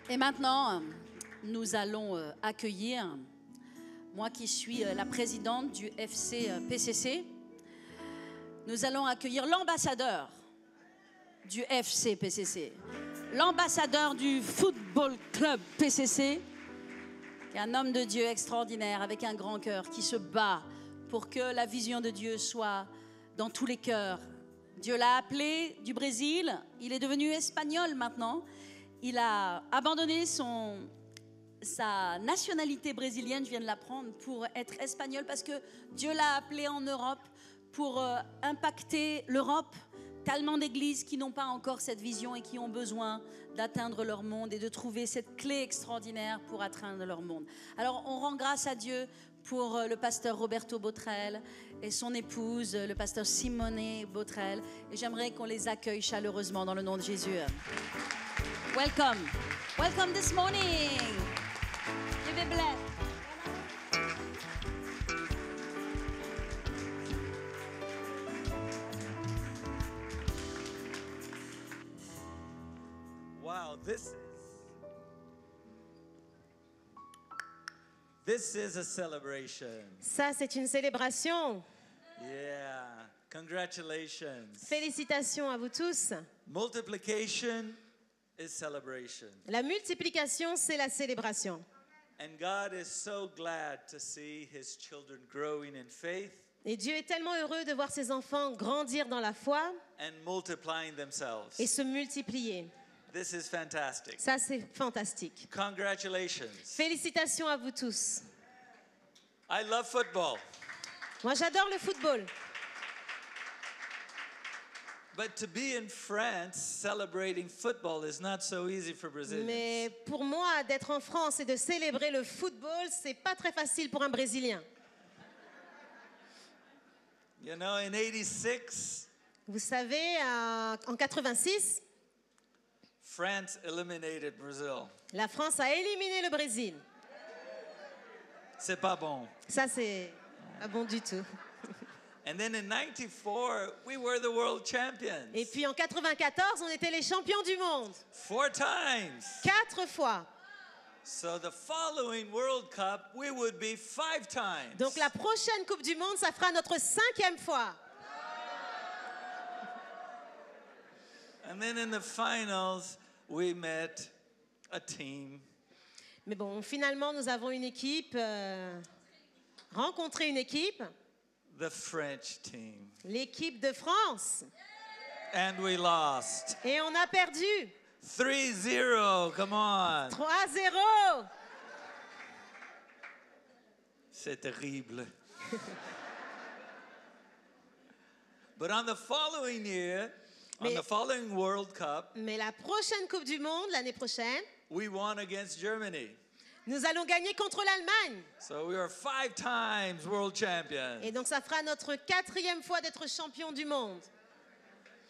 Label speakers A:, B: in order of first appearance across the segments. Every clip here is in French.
A: Et maintenant, nous allons accueillir, moi qui suis la présidente du FC PCC, nous allons accueillir l'ambassadeur du FC PCC, l'ambassadeur du Football Club PCC, qui est un homme de Dieu extraordinaire, avec un grand cœur, qui se bat pour que la vision de Dieu soit dans tous les cœurs. Dieu l'a appelé du Brésil, il est devenu espagnol maintenant. Il a abandonné sa nationalité brésilienne, je viens de l'apprendre, pour être espagnol parce que Dieu l'a appelé en Europe pour impacter l'Europe. Tellement d'églises qui n'ont pas encore cette vision et qui ont besoin d'atteindre leur monde et de trouver cette clé extraordinaire pour atteindre leur monde. Alors on rend grâce à Dieu pour le pasteur Roberto Botrel et son épouse, le pasteur Simone Botrel. Et j'aimerais qu'on les accueille chaleureusement dans le nom de Jésus. Welcome. Welcome this morning. You be blessed.
B: Wow, this is a celebration.
C: Ça, c'est une célébration.
B: Yeah, congratulations.
C: Félicitations à vous tous.
B: Multiplication is celebration.
C: La multiplication, c'est la célébration.
B: And God is so glad to see his children growing in faith
C: Et Dieu est tellement heureux de voir ses enfants grandir dans la foi
B: and multiplying themselves.
C: et se multiplier.
B: This is fantastic.
C: Ça, c'est fantastique.
B: Congratulations.
C: Félicitations à vous tous.
B: I love football.
C: Moi, j'adore le football.
B: But to be in France celebrating football is not so easy for Brazilians.
C: Mais pour moi, d'être en France et de célébrer le football, c'est pas très facile pour un Brésilien.
B: You know, in 86,
C: Vous savez, en 86,
B: France eliminated Brazil.
C: la France a éliminé le Brésil.
B: C'est pas bon.
C: Ça, c'est pas bon du tout.
B: And then in 94, we were the world champions.
C: Et puis en 94, on était les champions du monde.
B: 4 times.
C: 4 fois.
B: So the following World Cup, we would be 5 times.
C: Donc la prochaine Coupe du Monde, ça fera notre 5e fois.
B: And then in the finals, we met a team.
C: Mais bon, finalement, nous avons une équipe, rencontré une équipe,
B: The French team.
C: l'équipe de France.
B: And we lost.
C: Et on a perdu.
B: 3-0, come on.
C: 3-0.
B: C'est terrible. But on the following year, on the following World Cup,
C: Mais la prochaine Coupe du Monde, l'année prochaine,
B: we won against Germany.
C: nous allons gagner contre l'Allemagne.
B: So we are 5 times world champions.
C: Et donc ça fera notre 4e fois d'être champion du monde.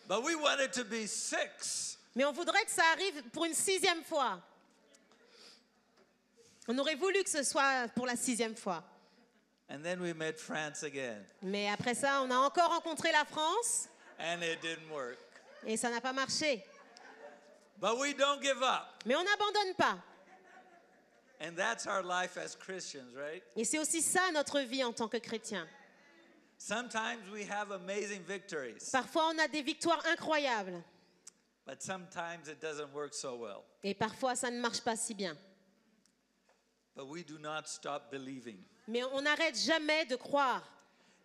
B: But we wanted to be 6.
C: Mais on voudrait que ça arrive pour une 6e fois. On aurait voulu que ce soit pour la 6e fois.
B: And then we met France again.
C: Mais après ça, on a encore rencontré la France
B: And it didn't work.
C: et ça n'a pas marché.
B: But we don't give up.
C: Mais on n'abandonne pas.
B: And that's our life as Christians, right?
C: Et c'est aussi ça notre vie en tant que chrétien.
B: Sometimes we have amazing victories.
C: Parfois, on a des victoires incroyables.
B: But sometimes it doesn't work so well.
C: Et parfois, ça ne marche pas si bien.
B: But we do not stop believing.
C: Mais on n'arrête jamais de croire.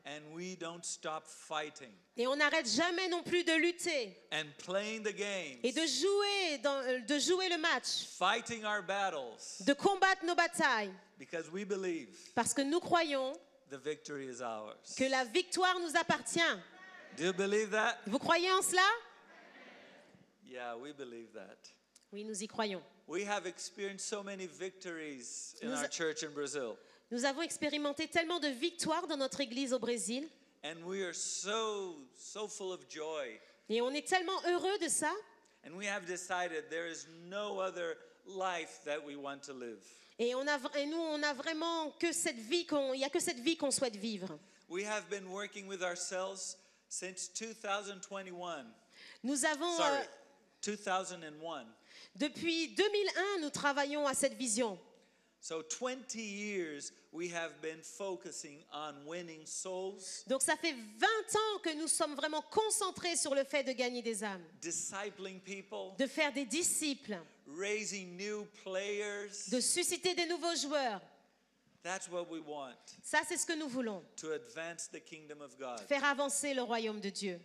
B: And we don't stop fighting
C: Et on n'arrête jamais non plus de lutter
B: and playing the games,
C: et de jouer le match,
B: fighting our battles,
C: de combattre nos batailles.
B: because we believe
C: Parce que nous croyons
B: the victory is ours.
C: que la victoire nous appartient.
B: Do you believe that?
C: Vous croyez en cela?
B: Yeah, we believe that.
C: Oui, nous y croyons.
B: We have experienced so many victories in
C: Nous
B: our
C: a-
B: church in Brazil.
C: Nous avons expérimenté tellement de victoires dans notre église au Brésil.
B: And we are so full of joy.
C: Et on est tellement heureux de ça.
B: And we have decided there is no other life that we want to live.
C: Et nous, on a vraiment que cette vie il y a que cette vie qu'on souhaite vivre.
B: We have been working with ourselves since 2021.
C: Nous avons,
B: Sorry. 2001.
C: Depuis 2001, nous travaillons à cette vision.
B: So 20 years we have been focusing on winning souls,
C: Donc ça fait 20 ans que nous sommes vraiment concentrés sur le fait de gagner des âmes,
B: discipling people,
C: de faire des disciples,
B: raising new players.
C: de susciter des nouveaux joueurs.
B: That's what we want,
C: Ça, c'est ce que nous voulons,
B: to advance the kingdom of God.
C: faire avancer le royaume de Dieu.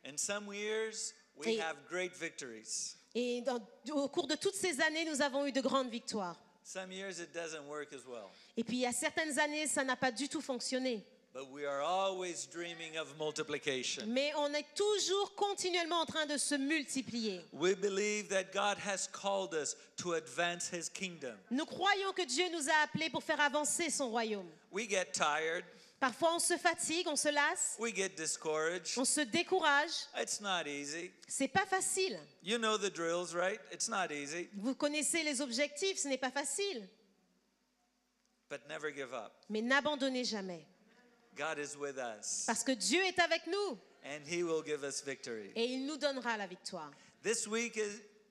B: In some years, we
C: Et-
B: have great victories.
C: Et au cours de toutes ces années, nous avons eu de grandes victoires.
B: Some years it doesn't work as well.
C: Et puis, il y a certaines années, ça n'a pas du tout fonctionné.
B: But we are always dreaming of multiplication.
C: Mais on est toujours continuellement en train de se multiplier.
B: We believe that God has called us to advance His kingdom.
C: Nous croyons que Dieu nous a appelés pour faire avancer son royaume.
B: We get tired,
C: Parfois, on se fatigue, on se lasse,
B: we get discouraged.
C: on se décourage.
B: It's not easy.
C: C'est pas facile.
B: You know the drills, right? It's not easy,
C: Vous connaissez les objectifs, ce n'est pas facile.
B: but never give up.
C: Mais n'abandonnez jamais.
B: God is with us,
C: Parce que Dieu est avec nous
B: and He will give us victory.
C: et il nous donnera la victoire.
B: This week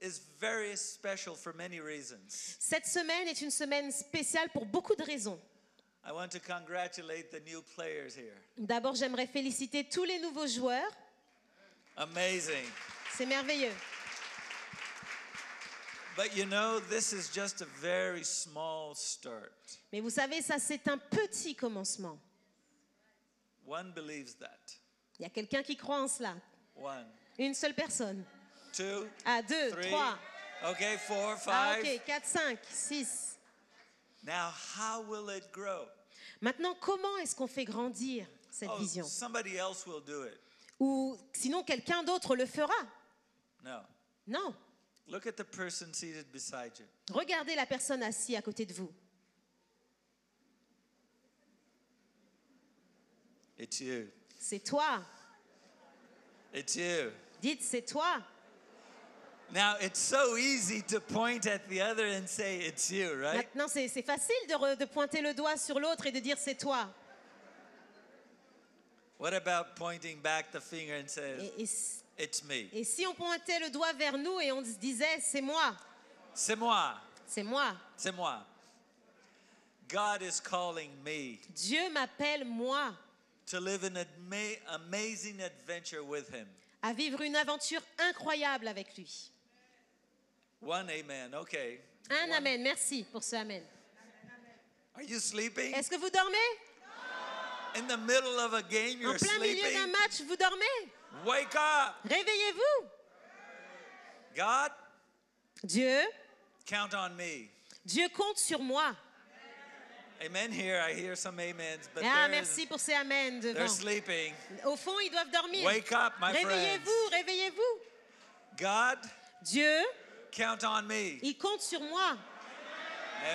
B: is very special for many reasons.
C: Cette semaine est une semaine spéciale pour beaucoup de raisons.
B: I want to congratulate the new players here.
C: D'abord, j'aimerais féliciter tous les nouveaux joueurs.
B: Amazing.
C: C'est merveilleux.
B: But you know, this is just a very small start.
C: Mais vous savez, ça, c'est un petit commencement.
B: One believes that.
C: Il y a quelqu'un qui croit en cela.
B: One,
C: Une seule personne.
B: two,
C: Ah, 2,
B: three.
C: 3.
B: Okay, 4, 5.
C: Ah, ok, 4, 5, 6.
B: Now, how will it grow?
C: Maintenant, comment est-ce qu'on fait grandir cette
B: Oh,
C: vision?
B: somebody else will do it.
C: Ou sinon, quelqu'un d'autre le fera?
B: No.
C: Non.
B: Look at the person seated beside you.
C: Regardez la personne assise à côté de vous.
B: It's you.
C: C'est toi.
B: It's you.
C: Dites, c'est toi.
B: Now, it's so easy to point at the other and say, it's you, right?
C: Maintenant, c'est facile de pointer le doigt sur l'autre et de dire c'est toi.
B: What about pointing back the finger and saying,
C: Et,
B: it's me?
C: et si on pointait le doigt vers nous et on se disait c'est moi,
B: C'est moi.
C: c'est moi.
B: C'est moi. God is calling me
C: Dieu m'appelle moi
B: to live an amazing adventure with Him.
C: à vivre une aventure incroyable avec lui.
B: One amen. Okay.
C: Un amen. Merci pour ce amen.
B: Are you sleeping?
C: Est-ce que vous dormez?
B: In the middle of a game,
C: En
B: you're
C: plein milieu d'un
B: sleeping?
C: match, vous dormez?
B: Wake up.
C: Réveillez-vous.
B: God,
C: Dieu,
B: count on me.
C: Dieu compte sur moi.
B: Amen here. I hear some amens, but
C: Ah, merci pour ces amens
B: they're
C: devant.
B: sleeping.
C: Au fond, ils doivent dormir.
B: Wake up, my friends.
C: Réveillez-vous, réveillez-vous.
B: God,
C: Dieu,
B: count on me.
C: il compte sur moi.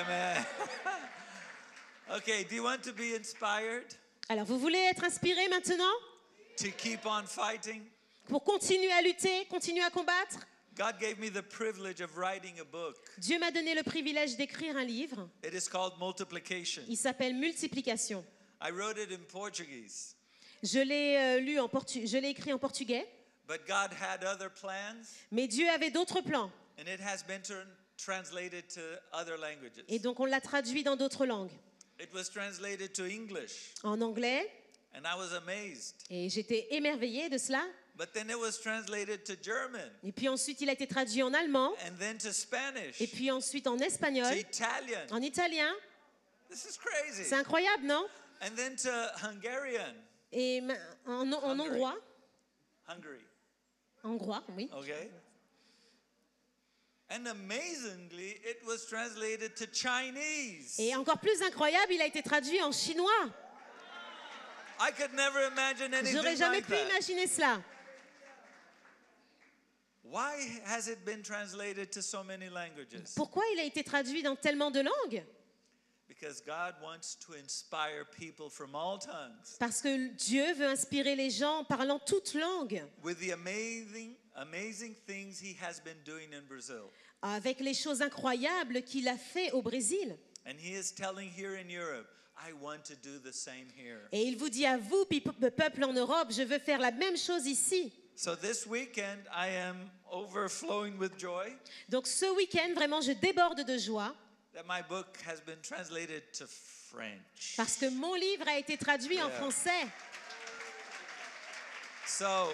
B: Amen. Okay, do you want to be inspired
C: Alors, vous voulez être inspiré maintenant
B: to keep on fighting?
C: pour continuer à lutter, continuer à combattre?
B: God gave me the privilege of writing a book.
C: Dieu m'a donné le privilège d'écrire un livre.
B: It is called Multiplication.
C: Il s'appelle Multiplication.
B: I wrote it in Portuguese,
C: Je l'ai je l'ai écrit en portugais,
B: but God had other plans,
C: mais Dieu avait d'autres plans.
B: and it has been translated to other languages.
C: Et donc, on l'a traduit dans d'autres langues.
B: It was translated to English,
C: En anglais,
B: and I was amazed.
C: et j'étais émerveillée de cela.
B: But then it was translated to German,
C: Et puis ensuite, il a été traduit en allemand,
B: and then to Spanish,
C: et puis ensuite en
B: to
C: espagnol,
B: Italian.
C: en italien.
B: This is crazy.
C: C'est incroyable, non?
B: And then to Hungarian,
C: Et en hongrois.
B: Hungary,
C: Hongrois, oui.
B: okay? And amazingly, it was translated to Chinese.
C: Et encore plus incroyable, il a été traduit en chinois.
B: I could never imagine anything
C: J'aurais jamais
B: like
C: pu
B: that.
C: imaginer cela.
B: Why has it been translated to so many languages?
C: Pourquoi il a été traduit dans tellement de langues?
B: Because God wants to inspire people from all tongues
C: Parce que Dieu veut inspirer les gens parlant toutes langues,
B: with the amazing things He has been doing in Brazil.
C: avec les choses incroyables qu'il a fait au Brésil.
B: And He is telling here in Europe, I want to do the same here.
C: Et il vous dit à vous, peuple en Europe, je veux faire la même chose ici.
B: So this weekend, I am overflowing with joy
C: Donc ce week-end, vraiment, je déborde de joie
B: that my book has been translated to French.
C: parce que mon livre a été traduit en
B: Yeah.
C: français.
B: So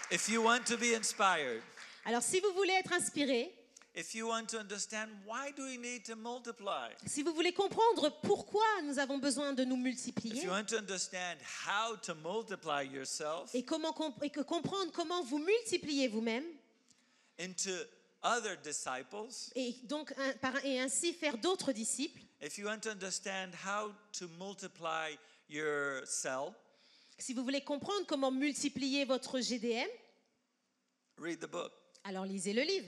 B: if you want to be inspired,
C: Alors si vous voulez être inspiré,
B: if you want to understand why do we need to multiply,
C: si vous voulez comprendre pourquoi nous avons besoin de nous
B: if
C: multiplier
B: you want to understand how to multiply yourself
C: et comprendre comment vous multipliez vous-même
B: into other disciples,
C: et donc et ainsi faire d'autres disciples,
B: if you want to understand how to multiply your cell,
C: si vous voulez comprendre comment multiplier votre GDM,
B: read the book.
C: alors lisez le livre.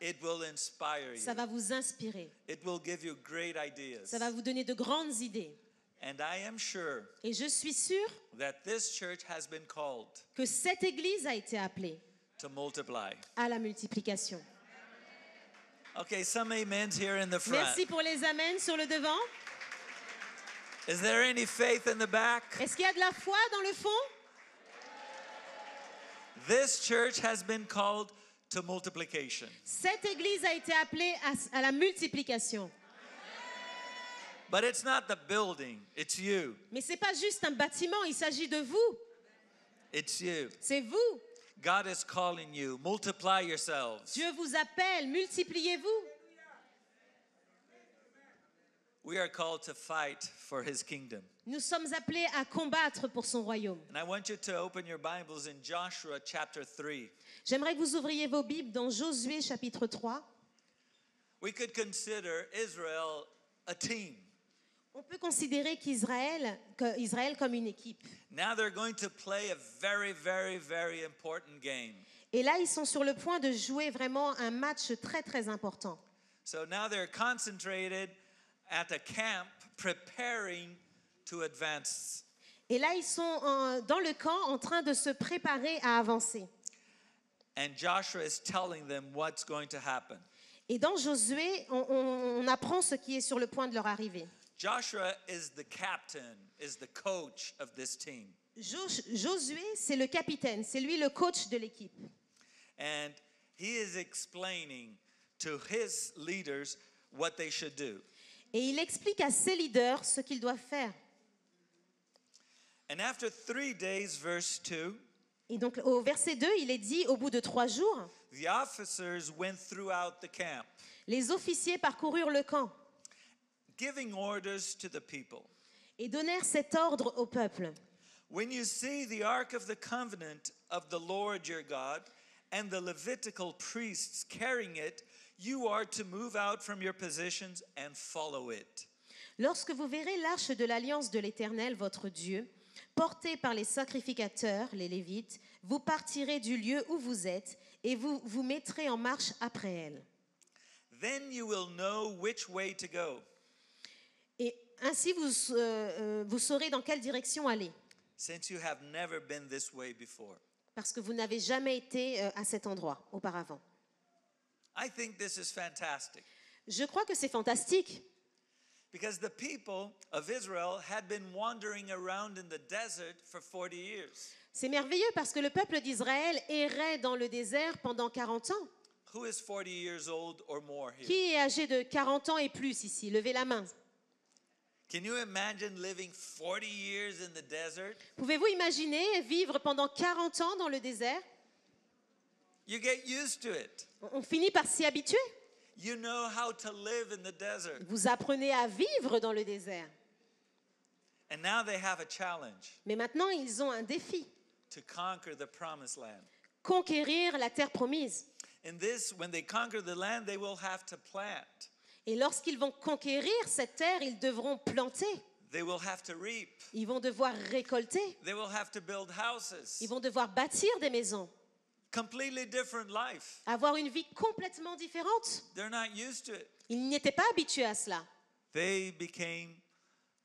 B: It will inspire
C: Ça
B: you.
C: va vous inspirer.
B: It will give you great ideas.
C: Ça va vous donner de grandes idées.
B: And I am sure
C: Et je suis sûre
B: that this church has been called
C: que cette église a été appelée
B: to multiply.
C: à la multiplication.
B: Okay, some amens here in the front.
C: Merci pour les amens sur le devant.
B: Is there any faith in the back?
C: Est-ce qu'il y a de la foi dans le fond?
B: This church has been called to multiplication.
C: Cette église a été appelée à la multiplication.
B: But it's not the building, it's you.
C: Mais ce n'est pas juste un bâtiment, il s'agit de vous.
B: It's you.
C: C'est vous.
B: God is calling you. Multiply yourselves.
C: Dieu vous appelle, multipliez-vous.
B: We are called to fight for his kingdom.
C: Nous sommes appelés à combattre pour son royaume.
B: And I want you to open your Bibles in Joshua chapter 3.
C: J'aimerais que vous ouvriez vos Bibles dans Josué chapitre 3.
B: We could consider Israel a team.
C: On peut considérer qu'Israël comme une équipe.
B: Now they're going to play a very, very, very important game.
C: Et là, ils sont sur le point de jouer vraiment un match très très important.
B: So now they're concentrated at a camp preparing to advance.
C: Et là, ils sont dans le camp en train de se préparer à avancer.
B: And Joshua is telling them what's going to happen.
C: Et dans Josué, on apprend ce qui est sur le point de leur arriver.
B: Joshua is the captain, is the coach of this team.
C: Josué, c'est le capitaine, c'est lui le coach de l'équipe.
B: And he is explaining to his leaders what they should do.
C: Et il explique à ses leaders ce qu'ils doivent faire.
B: And after 3 days, verse 2,
C: Et donc au verset 2, il est dit, au bout de 3 jours,
B: the officers went throughout the camp,
C: les officiers parcoururent le camp
B: giving orders to the people.
C: et donnèrent cet ordre au peuple.
B: When you see the ark of the covenant of the Lord your God and the Levitical priests carrying it, you are to move out from your positions and follow it.
C: Lorsque vous verrez l'arche de l'alliance de l'Éternel, votre Dieu, portée par les sacrificateurs, les Lévites, vous partirez du lieu où vous êtes et vous vous mettrez en marche après elle.
B: Then you will know which way to go.
C: Et ainsi vous saurez dans quelle direction aller,
B: Since you have never been this way before.
C: parce que vous n'avez jamais été à cet endroit auparavant.
B: I think this is fantastic
C: Je crois que c'est fantastique,
B: because the people of Israel had been wandering around in the desert for 40 years.
C: c'est merveilleux parce que le peuple d'Israël errait dans le désert pendant 40 ans.
B: Who is 40 years old or more here?
C: Qui est âgé de 40 ans et plus ici? Levez la main.
B: Can you imagine living 40 years in the desert?
C: Pouvez-vous imaginer vivre pendant 40 ans dans le désert?
B: You get used to it.
C: On finit par s'y habituer.
B: You know how to live in the desert.
C: Vous apprenez à vivre dans le désert.
B: And now they have a challenge
C: Mais maintenant, ils ont un défi.
B: to conquer the promised land.
C: Conquérir la terre promise.
B: In this, when they conquer the land, they will have to plant.
C: Et lorsqu'ils vont conquérir cette terre, ils devront planter.
B: They will have to reap.
C: Ils vont devoir récolter.
B: They will have to build houses.
C: Ils vont devoir bâtir des maisons.
B: Completely different life.
C: Avoir une vie complètement différente.
B: They're not used to it.
C: Ils n'étaient pas habitués à cela.
B: They became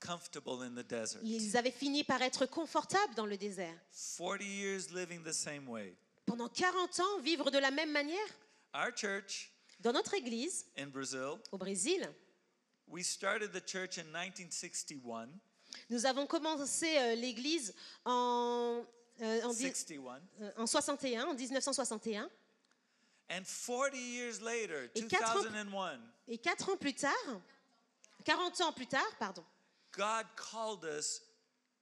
B: comfortable in the desert.
C: Ils avaient fini par être confortables dans le désert.
B: 40 years living the same way.
C: Pendant 40 ans, vivre de la même manière.
B: Our church
C: Dans notre église,
B: in Brazil,
C: au Brésil,
B: we started the church in 1961.
C: nous avons commencé l'église en en
B: 61.
C: 1961.
B: And 40 years later,
C: Et
B: 2001,
C: Et 40 ans plus tard, pardon,
B: God called us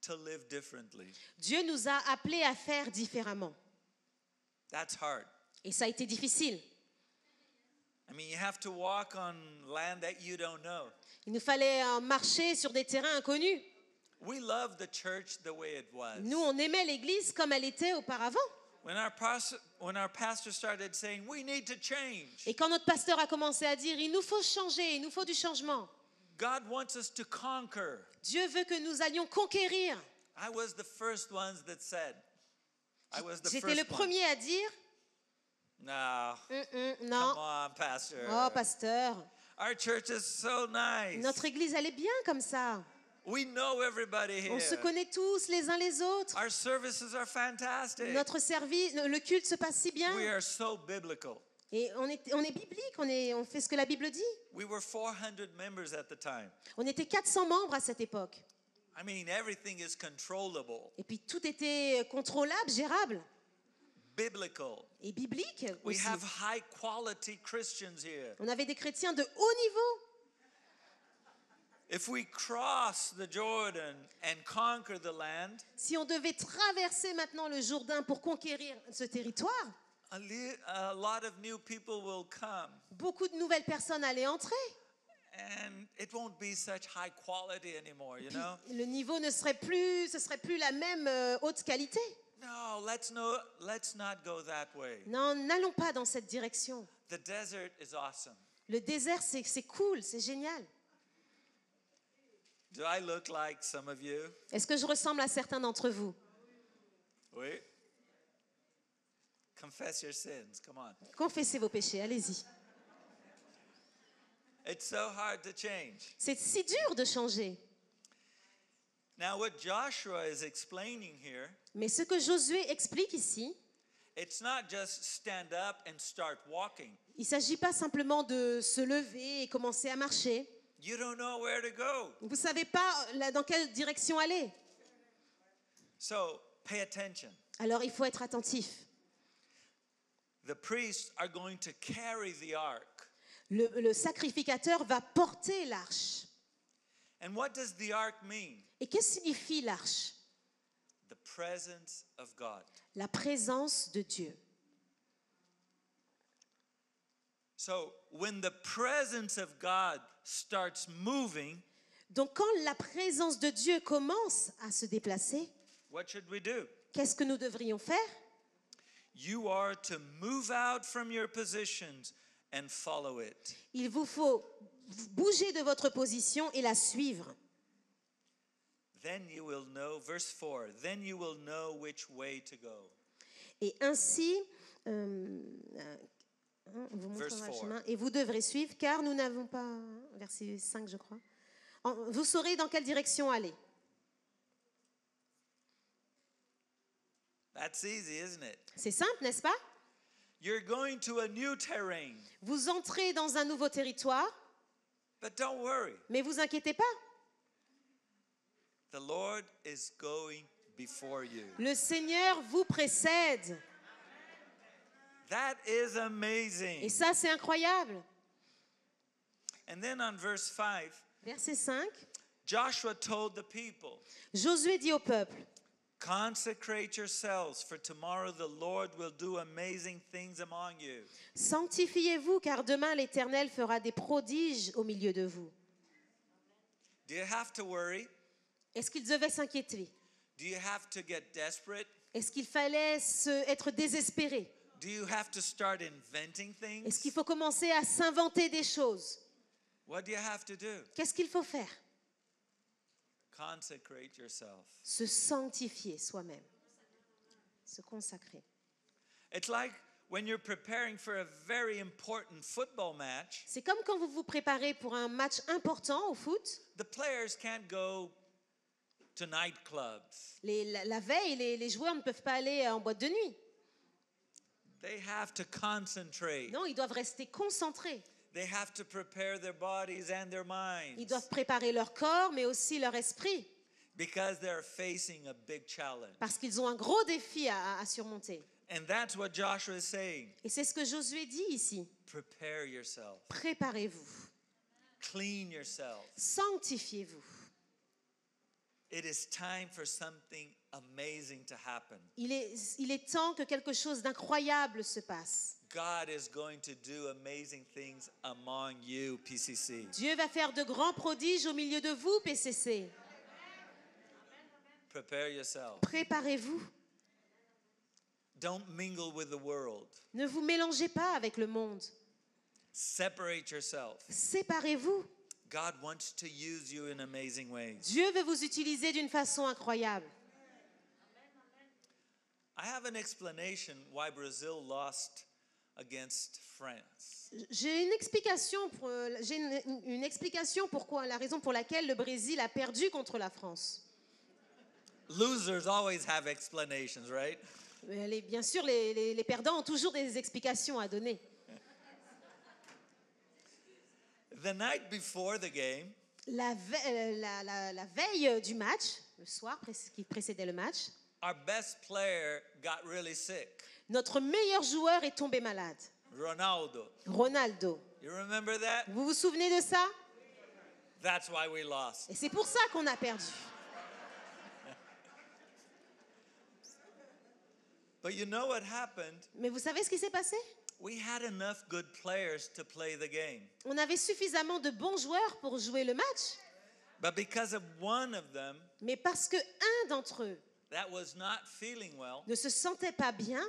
B: to live differently.
C: Dieu nous a appelés à faire différemment.
B: That's hard.
C: Et ça a été difficile.
B: I mean, you have to walk on land that you don't know.
C: Il nous fallait marcher sur des terrains inconnus.
B: We love the church the way it was.
C: Nous, on aimait l'Église comme elle était auparavant.
B: When our pastor started saying, we need to change,
C: Et quand notre pasteur a commencé à dire, il nous faut changer, il nous faut du changement.
B: God wants us to conquer.
C: Dieu veut que nous allions conquérir.
B: I was the first ones that said,
C: J'étais le premier à dire,
B: No,
C: non,
B: come on, pastor.
C: oh pasteur,
B: Our church is so nice.
C: notre Église elle est bien comme ça.
B: We know everybody here.
C: On se connaît tous les uns les autres.
B: Our services are fantastic.
C: Notre service, le culte se passe si bien.
B: We are so biblical.
C: Et on est biblique, on fait ce que la Bible dit.
B: We were 400 members at the time.
C: On était 400 membres à cette époque.
B: I mean, everything is controllable,
C: Et puis tout était contrôlable, gérable.
B: biblical.
C: Et biblique
B: We
C: aussi.
B: have high quality Christians here.
C: On avait des chrétiens de haut niveau.
B: If we cross the Jordan and conquer the land,
C: Si on devait traverser maintenant le Jourdain pour conquérir ce territoire,
B: a lot of new people will come.
C: beaucoup de nouvelles personnes allaient entrer.
B: And it won't be such high quality anymore, you
C: Puis
B: know?
C: le niveau ce serait plus la même haute qualité.
B: No, let's not go that way.
C: Non, n'allons pas dans cette direction.
B: The desert is awesome.
C: Le désert, c'est cool, c'est génial.
B: Do I look like some of you?
C: Est-ce que je ressemble à certains d'entre vous?
B: Oui. Confess your sins. Come on.
C: Confessez vos péchés, allez-y.
B: It's so hard to change.
C: C'est si dur de changer.
B: Now, what Joshua is explaining here,
C: Mais ce que Josué explique ici,
B: it's not just stand up and start walking.
C: il ne s'agit pas simplement de se lever et commencer à marcher.
B: You don't know where to go.
C: Vous ne savez pas dans quelle direction aller.
B: So, pay attention.
C: Alors il faut être attentif.
B: The priests are going to carry the ark.
C: Le sacrificateur va porter l'arche.
B: And what does the ark mean?
C: Et qu'est-ce que signifie l'arche?
B: The presence of God.
C: La présence de Dieu.
B: So, when the presence of God starts moving,
C: Donc quand la présence de Dieu commence à se déplacer,
B: what should we do?
C: qu'est-ce que nous devrions faire?
B: You are to move out from your positions and follow it.
C: Il vous faut bouger de votre position et la suivre.
B: Then you will know, verse 4, then you will know which way to go.
C: Et ainsi, on vous
B: Verse
C: montrera le
B: 4.
C: chemin, et vous devrez suivre, car nous n'avons pas, verset 5 je crois, vous saurez dans quelle direction aller.
B: That's easy, isn't it?
C: C'est simple, n'est-ce pas?
B: You're going to a new terrain,
C: Vous entrez dans un nouveau territoire,
B: but don't worry.
C: mais vous inquiétez pas.
B: The Lord is going before you.
C: Le Seigneur vous précède.
B: That is
C: Et
B: amazing.
C: ça, c'est incroyable.
B: And then on verse 5,
C: Verset 5,
B: Joshua told the people,
C: Josué dit au peuple,
B: consecrate yourselves, for tomorrow the Lord will do amazing things among you.
C: sanctifiez-vous, car demain l'Éternel fera des prodiges au milieu de vous.
B: Do you have to worry?
C: Est-ce qu'ils devaient s'inquiéter?
B: Do you have to get desperate?
C: Est-ce qu'il fallait être désespéré?
B: Do you have to start inventing
C: Est-ce qu'il
B: things?
C: faut commencer à s'inventer des choses?
B: What do you have to do?
C: Qu'est-ce qu'il faut faire?
B: Consecrate yourself.
C: Se sanctifier soi-même. Se consacrer.
B: It's like when you're preparing for a very important football match,
C: C'est comme quand vous vous préparez pour un match important au foot.
B: the players can't go to nightclubs.
C: La veille, les joueurs ne peuvent pas aller en boîte de nuit.
B: They have to concentrate.
C: Non, ils doivent rester concentrés.
B: They have to prepare their bodies and their
C: Ils
B: minds.
C: doivent préparer leur corps, mais aussi leur esprit.
B: because they're facing a big challenge.
C: Parce qu'ils ont un gros défi à surmonter.
B: And that's what Joshua is saying.
C: Et c'est ce que Josué dit ici.
B: Prepare yourself.
C: Préparez-vous.
B: Clean yourself.
C: Sanctifiez-vous.
B: It is time for something amazing to happen.
C: Il est temps que quelque chose d'incroyable se passe.
B: God is going to do amazing things among you, PCC.
C: Dieu va faire de grands prodiges au milieu de vous, PCC.
B: Prepare yourself.
C: Préparez-vous.
B: Don't mingle with the world.
C: Ne vous mélangez pas avec le monde.
B: Separate yourself.
C: Séparez-vous.
B: God wants to use you in amazing ways.
C: Dieu veut vous utiliser d'une façon incroyable.
B: I have an explanation why Brazil lost against France.
C: J'ai une explication pourquoi, la raison pour laquelle le Brésil a perdu contre la France.
B: Losers always have explanations, right?
C: Bien sûr, les perdants ont toujours des explications à donner.
B: The night before the game,
C: La veille du match, le soir qui précédait le match,
B: our best player got really sick.
C: notre meilleur joueur est tombé malade,
B: Ronaldo.
C: Ronaldo.
B: You remember that?
C: Vous vous souvenez de ça?
B: That's why we lost.
C: Et c'est pour ça qu'on a perdu.
B: But you know what happened?
C: Mais vous savez ce qui s'est passé?
B: We had enough good players to play the game.
C: On avait suffisamment de bons joueurs pour jouer le match,
B: But because of one of them
C: mais parce que un d'entre eux
B: that was not feeling well,
C: ne se sentait pas bien,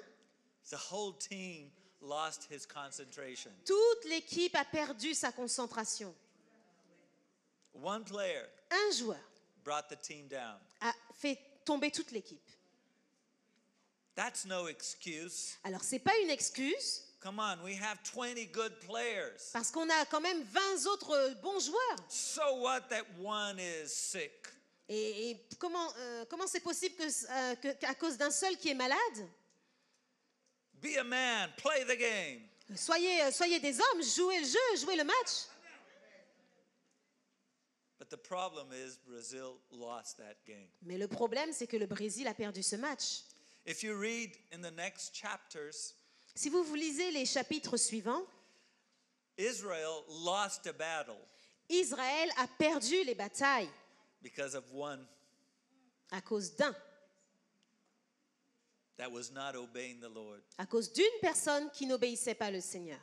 B: the whole team lost his concentration.
C: toute l'équipe a perdu sa concentration.
B: One player
C: Un joueur
B: brought the team down.
C: a fait tomber toute l'équipe.
B: That's no excuse.
C: Alors, c'est pas une excuse,
B: Come on, we have 20 good players.
C: parce qu'on a quand même 20 autres bons joueurs.
B: So what that one is sick?
C: Et comment c'est possible qu'à cause d'un seul qui est malade?
B: Be a man, play the game.
C: Soyez des hommes, jouez le jeu, jouez le match.
B: But the problem is Brazil lost that game.
C: Mais le problème, c'est que le Brésil a perdu ce match.
B: If you read in the next chapters,
C: Si vous lisez les chapitres suivants,
B: Israel lost a battle
C: Israël a perdu les batailles
B: because of one
C: à cause d'un,
B: that was not obeying the Lord.
C: à cause d'une personne qui n'obéissait pas le Seigneur.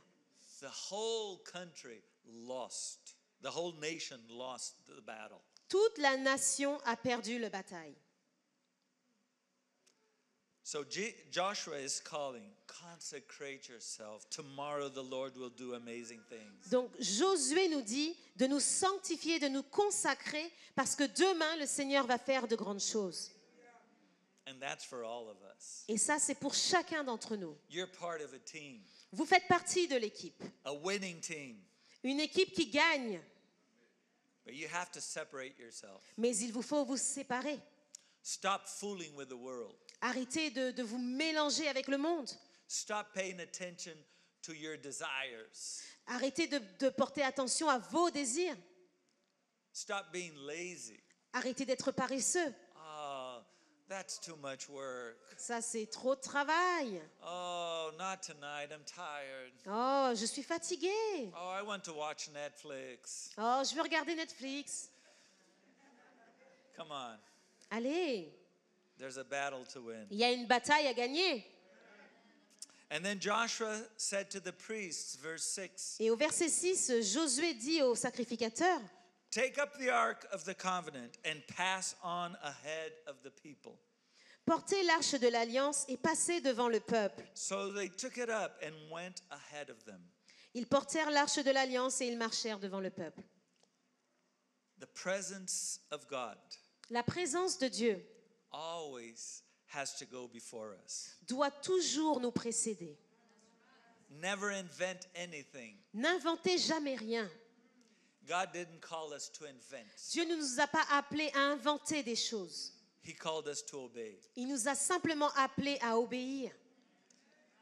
B: The whole country lost. The whole nation lost the battle.
C: Toute la nation a perdu la bataille.
B: So Joshua is calling, consecrate yourself. Tomorrow the Lord will do amazing things.
C: Donc Josué nous dit de nous sanctifier, de nous consacrer, parce que demain le Seigneur va faire de grandes choses.
B: And that's for all of us.
C: Et ça, c'est pour chacun d'entre nous.
B: You're part of a team,
C: Vous faites partie de l'équipe,
B: a winning team.
C: une équipe qui gagne,
B: But you have to separate yourself.
C: mais il vous faut vous séparer.
B: Stop fooling with the world.
C: Arrêtez de vous mélanger avec le monde.
B: Stop paying attention to your desires.
C: Arrêtez de porter attention à vos désirs.
B: Stop being lazy.
C: Arrêtez d'être paresseux.
B: Oh, that's too much work.
C: Ça, c'est trop de travail.
B: Oh, not tonight. I'm tired.
C: Oh, je suis fatiguée.
B: Oh, I want to watch Netflix.
C: Oh, je veux regarder Netflix.
B: Come on.
C: Allez,
B: There's a battle to win.
C: il y a une bataille à gagner.
B: And then Joshua said to the priests, verse 6,
C: Et au verset 6, Josué dit aux sacrificateurs,
B: take up the ark of the covenant and pass on ahead of the people.
C: portez l'arche de l'alliance et passez devant le peuple.
B: So they took it up and went ahead of them.
C: Ils portèrent l'arche de l'alliance et ils marchèrent devant le peuple.
B: The presence of God
C: La présence de Dieu
B: always has to go before us.
C: doit toujours nous précéder.
B: Never invent anything.
C: N'inventez jamais rien.
B: God didn't call us to invent.
C: Dieu ne nous a pas appelés à inventer des choses.
B: He called us to obey.
C: Il nous a simplement appelés à obéir.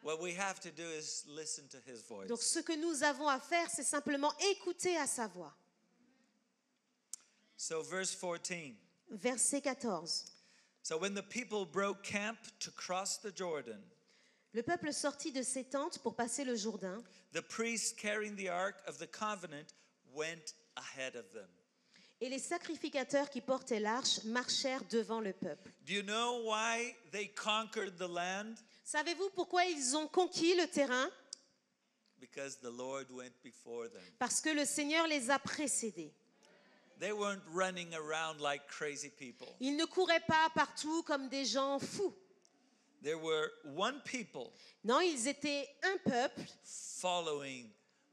B: What we have to do is listen to his voice.
C: Donc ce que nous avons à faire, c'est simplement écouter à sa voix.
B: So verse 14.
C: verset 14.
B: So when the people broke camp to cross the Jordan,
C: Le peuple sortit de ses tentes pour passer le Jourdain,
B: the priests carrying the Ark of the Covenant went ahead of them.
C: et les sacrificateurs qui portaient l'arche marchèrent devant le peuple.
B: Do you know why they conquered the land?
C: Savez-vous pourquoi ils ont conquis le terrain?
B: Because the Lord went before them.
C: Parce que le Seigneur les a précédés.
B: They weren't running around like crazy people.
C: Ils ne couraient pas partout comme des gens fous.
B: There were one people
C: Non, ils étaient un peuple
B: following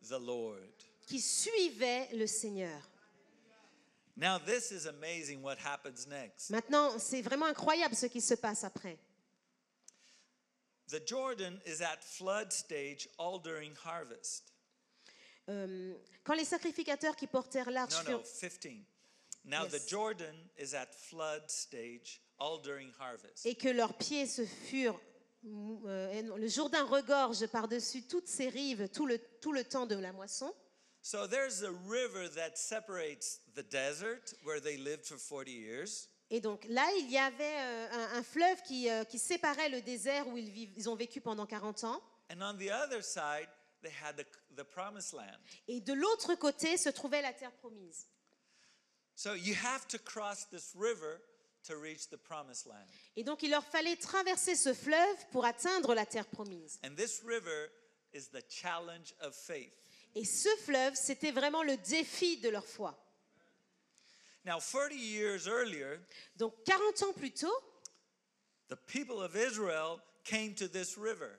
B: the Lord.
C: qui suivait le Seigneur.
B: Now this is amazing what happens next.
C: Maintenant, c'est vraiment incroyable ce qui se passe après.
B: The Jordan is at flood stage all during harvest.
C: Quand les sacrificateurs qui portèrent l'arche
B: No,
C: furent...
B: 15. Now the
C: Yes.
B: Jordan is at flood stage all during harvest.
C: et que leurs pieds se furent... le Jourdain regorge par-dessus toutes ses rives tout le temps de la moisson.
B: So there's a river that separates the desert where they lived for 40 years
C: Et donc là, il y avait un fleuve qui séparait le désert où ils ont vécu pendant 40 ans.
B: and on the other side they had the promised land.
C: Et de l'autre côté se trouvait la terre promise.
B: So you have to cross this river to reach the promised land.
C: Et donc il leur fallait traverser ce fleuve pour atteindre la terre promise.
B: And this river is the challenge of faith.
C: Et ce fleuve, c'était vraiment le défi de leur foi.
B: Now 40 years earlier,
C: Donc 40 ans plus tôt,
B: the people of Israel came to this river.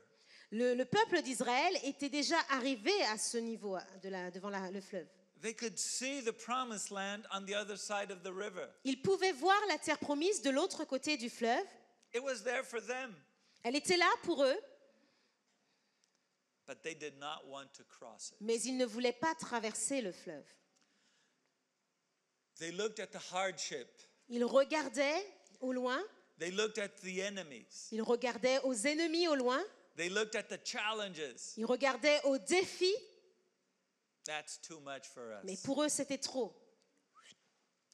C: le peuple d'Israël était déjà arrivé à ce niveau devant le fleuve.
B: They could see the promised land on the other side of the river.
C: Ils pouvaient voir la terre promise de l'autre côté du fleuve.
B: It was there for them,
C: Elle était là pour eux,
B: but they did not want to cross it.
C: mais ils ne voulaient pas traverser le fleuve.
B: They looked at the hardship.
C: Ils regardaient au loin,
B: They looked at the enemies.
C: ils regardaient aux ennemis au loin,
B: They looked at the challenges.
C: ils regardaient aux défis,
B: That's too much for
C: mais
B: us.
C: pour eux c'était trop.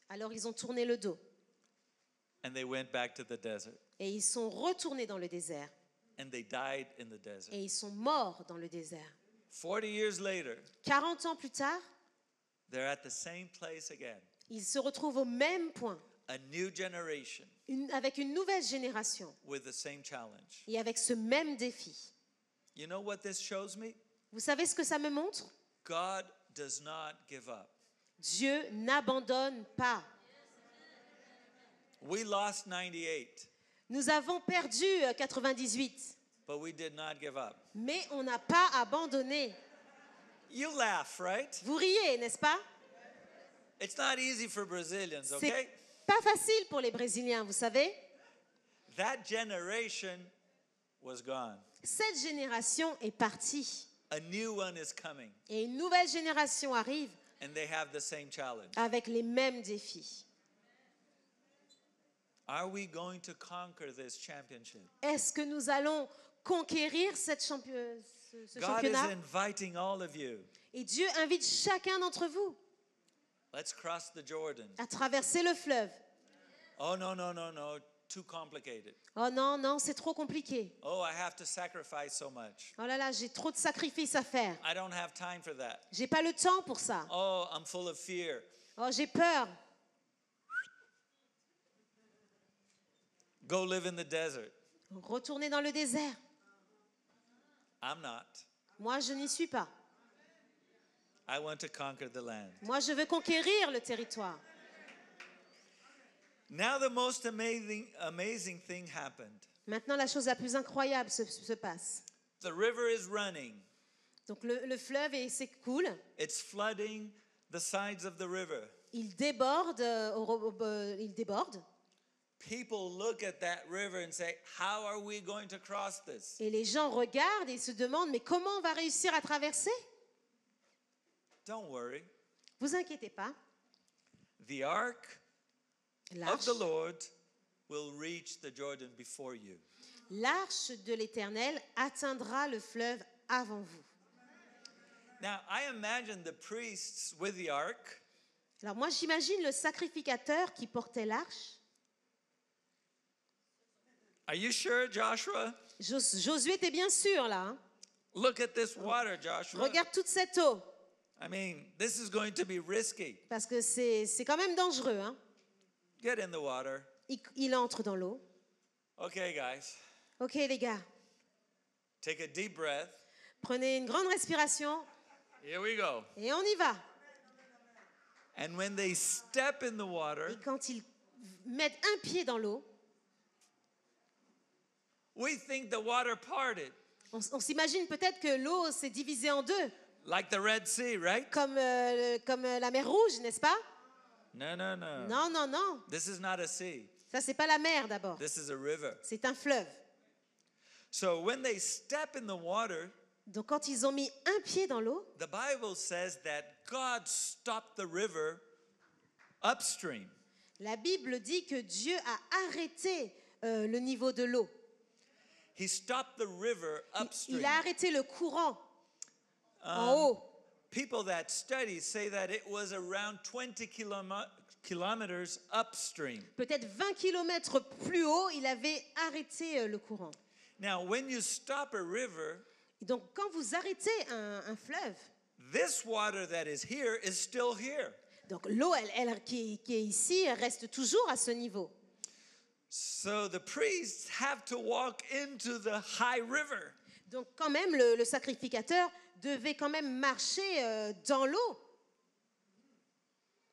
C: Alors ils ont tourné le dos
B: And they went back to the desert.
C: et ils sont retournés dans le désert
B: And they died in the desert.
C: et ils sont morts dans le désert.
B: 40 years later,
C: 40 ans plus tard,
B: they're at the same place again.
C: ils se retrouvent au même point,
B: A new generation
C: avec une nouvelle génération
B: with the same challenge.
C: et avec ce même défi.
B: You know what this shows me?
C: Vous savez ce que ça me montre?
B: God does not give up.
C: Dieu n'abandonne pas.
B: We lost 98,
C: Nous avons perdu 98,
B: but we did not give up.
C: mais on n'a pas abandonné.
B: You laugh, right?
C: Vous riez, n'est-ce pas?
B: It's not easy for Brazilians,
C: C'est
B: okay?
C: pas facile pour les Brésiliens, vous savez.
B: That generation was gone.
C: Cette génération est partie
B: A new one is coming,
C: et une nouvelle génération arrive
B: and they have the same challenge.
C: avec les mêmes défis.
B: Are we going to conquer this championship?
C: Est-ce que nous allons conquérir ce
B: God
C: championnat?
B: is inviting all of you.
C: Et Dieu invite chacun d'entre vous
B: Let's cross the Jordan.
C: à traverser le fleuve.
B: Oh, no, too complicated.
C: Oh non, non, c'est trop compliqué.
B: Oh, I have to sacrifice so much.
C: Oh là là, j'ai trop de sacrifices à faire.
B: I don't have time for that.
C: J'ai pas le temps pour ça.
B: Oh, I'm full of fear.
C: Oh, j'ai peur.
B: Go live in the desert.
C: Retourner dans le désert.
B: I'm not.
C: Moi, je n'y suis pas.
B: I want to conquer the land.
C: Moi, je veux conquérir le territoire.
B: Now the most amazing thing happened.
C: Maintenant, la chose la plus incroyable se passe.
B: The river is running.
C: Donc, le fleuve s'écoule.
B: It's flooding the sides of the river.
C: Il déborde. Il déborde.
B: People look at that river and say, how are we going to cross this?
C: Et les gens regardent et se demandent, mais comment on va réussir à traverser?
B: Don't worry.
C: Vous inquiétez pas.
B: The ark of
C: L'arche,
B: the Lord will reach the Jordan before you.
C: l'arche de l'Éternel atteindra le fleuve avant vous.
B: Now, I imagine the priests with the ark,
C: Alors moi, j'imagine le sacrificateur qui portait l'arche.
B: Are you sure, Joshua?
C: Josué, t'es bien sûr là, hein?
B: Look at this water, Joshua.
C: Regarde toute cette eau,
B: I mean, this is going to be risky.
C: parce que c'est quand même dangereux, hein?
B: Get in the water.
C: Il entre dans l'eau.
B: Okay, guys.
C: Ok les gars,
B: Take a deep breath.
C: prenez une grande respiration
B: Here we go.
C: et on y va.
B: And when they step in the water,
C: Et quand ils mettent un pied dans l'eau,
B: we think the water parted,
C: on s'imagine peut-être que l'eau s'est divisée en deux,
B: like the Red Sea, right?
C: comme la mer Rouge, n'est-ce pas?
B: No, no, no.
C: Non, non, non.
B: This is not a sea.
C: Ça, c'est pas la mer d'abord.
B: This is a river.
C: C'est un fleuve.
B: So when they step in the water,
C: Donc quand ils ont mis un pied dans l'eau,
B: the Bible says that God stopped the river upstream.
C: la Bible dit que Dieu a arrêté le niveau de l'eau.
B: He stopped the river upstream.
C: Il a arrêté le courant en haut.
B: People that study say that it was around 20 kilometers upstream.
C: Peut-être 20 kilomètres plus haut, il avait arrêté le courant.
B: Now, when you stop a river,
C: Et donc quand vous arrêtez un fleuve,
B: this water that is here is still here.
C: donc l'eau qui est ici, elle reste toujours à ce niveau.
B: So the priests have to walk into the high river.
C: Donc quand même, le sacrificateur devait quand même marcher dans l'eau.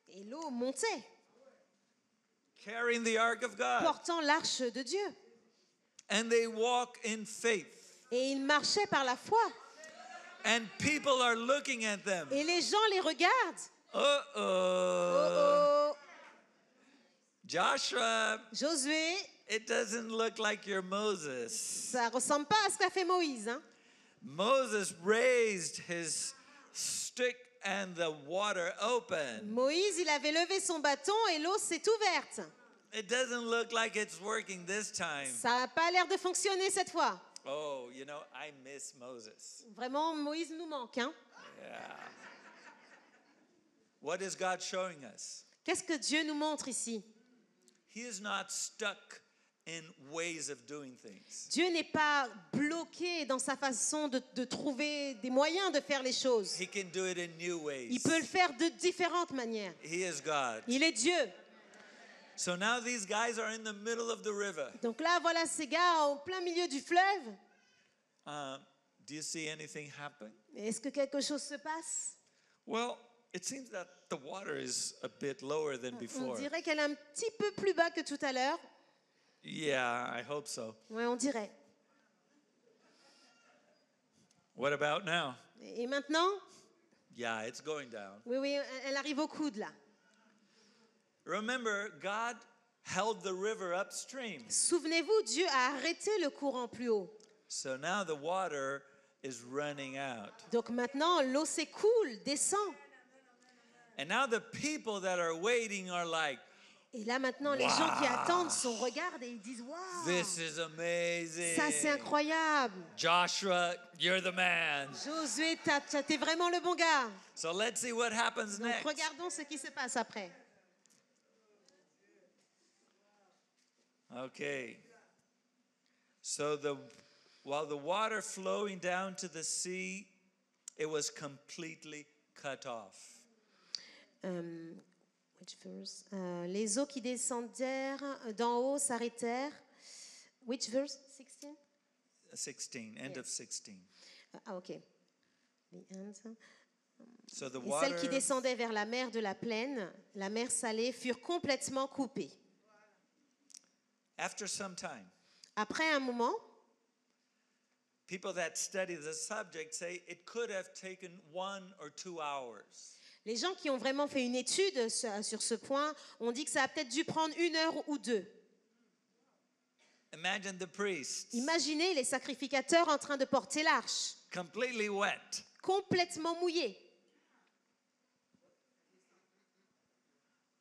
C: Et l'eau montait,
B: Carrying the ark of God.
C: portant l'arche de Dieu.
B: And they walk in faith.
C: Et il marchait par la foi.
B: And people are looking at them.
C: Et les gens les regardent.
B: Uh-oh.
C: Oh, oh.
B: Joshua,
C: Josué,
B: it doesn't look like you're Moses.
C: ça ressemble pas à ce qu'a fait Moïse, hein?
B: Moses raised his stick and the water opened.
C: Moïse, il avait levé son bâton et l'eau s'est ouverte.
B: It doesn't look like it's working this time.
C: Ça n'a pas l'air de fonctionner cette fois.
B: Oh, you know, I miss Moses.
C: Vraiment, Moïse nous manque, hein?
B: Yeah. What is God showing us?
C: Qu'est-ce que Dieu nous montre ici?
B: He is not stuck in ways of doing things.
C: Dieu n'est pas bloqué dans sa façon de trouver des moyens de faire les choses.
B: He can do it in new ways.
C: Il peut le faire de différentes manières.
B: He is God.
C: Il est Dieu.
B: So now these guys are in the middle of the river.
C: Donc là, voilà ces gars au plein milieu du fleuve.
B: Do you see anything happen?
C: Est-ce que quelque chose se passe?
B: Well, it seems that the water is a bit lower than
C: On
B: before.
C: dirait qu'elle est un petit peu plus bas que tout à l'heure.
B: Yeah, I hope so.
C: Oui, on dirait.
B: What about now?
C: Et maintenant?
B: Yeah, it's going down.
C: Oui, oui, elle arrive au coude là.
B: Remember, God held the river upstream.
C: Souvenez-vous, Dieu a arrêté le courant plus haut.
B: So now the water is running out.
C: Donc maintenant, l'eau s'écoule, descend.
B: And now the people that are waiting are like,
C: Et là maintenant, les gens qui attendent regardent et ils disent « Waouh,
B: this is amazing.
C: ça c'est incroyable.
B: Joshua, you're the man.
C: Josué, t'es vraiment le bon gars.
B: So let's see what happens
C: Donc
B: next.
C: regardons ce qui se passe après.
B: Okay. So while the water flowing down to the sea, it was completely cut off.
C: Which verse? Les eaux qui descendèrent d'en haut s'arrêtèrent. Which verse? 16?
B: 16, end of 16.
C: Ah, ok. The end.
B: So the
C: Et celles qui
B: water,
C: descendaient vers la mer de la plaine, la mer salée, furent complètement coupées.
B: after some time,
C: Après un moment,
B: people that study the subject say it could have taken 1 or 2 hours.
C: les gens qui ont vraiment fait une étude sur ce point ont dit que ça a peut-être dû prendre 1 heure ou 2.
B: Imagine the priests
C: Imaginez les sacrificateurs en train de porter l'arche,
B: completely wet,
C: complètement mouillés,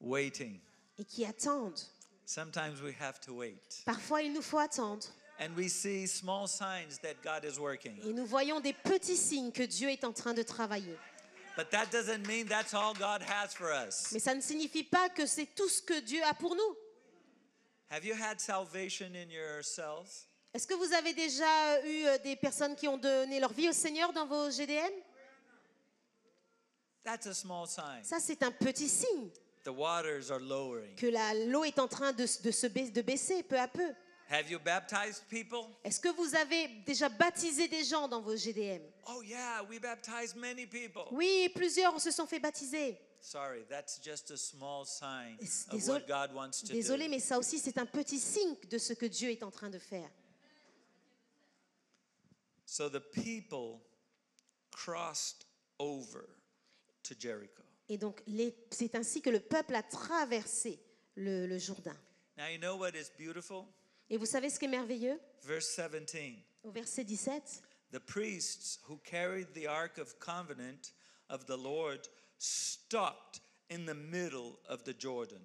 B: waiting.
C: et qui attendent.
B: Sometimes we have to wait.
C: Parfois, il nous faut attendre.
B: And we see small signs that God is working.
C: Et nous voyons des petits signes que Dieu est en train de travailler.
B: But that doesn't mean that's all God has for us.
C: Mais ça ne signifie pas que c'est tout ce que Dieu a pour nous.
B: Have you had salvation in your cells?
C: Est-ce que vous avez déjà eu des personnes qui ont donné leur vie au Seigneur dans vos GDM?
B: That's a small sign.
C: Ça, c'est un petit signe
B: The waters are lowering.
C: que l'eau est en train de baisser peu à peu.
B: Have you baptized people?
C: Est-ce que vous avez déjà baptisé des gens dans vos GDM?
B: Oh yeah, we baptized many people.
C: Oui, plusieurs se sont fait baptiser.
B: Sorry, that's just a small sign of
C: Désolé,
B: what God wants to
C: désolé,
B: do.
C: mais ça aussi, c'est un petit signe de ce que Dieu est en train de faire.
B: So the people crossed over to Jericho.
C: Et donc, c'est ainsi que le peuple a traversé le Jourdain.
B: Now you know what is beautiful?
C: Et vous savez ce qui est merveilleux?
B: Verse 17.
C: Au verset 17,
B: The priests who carried the Ark of Covenant of the Lord stopped in the middle of the Jordan.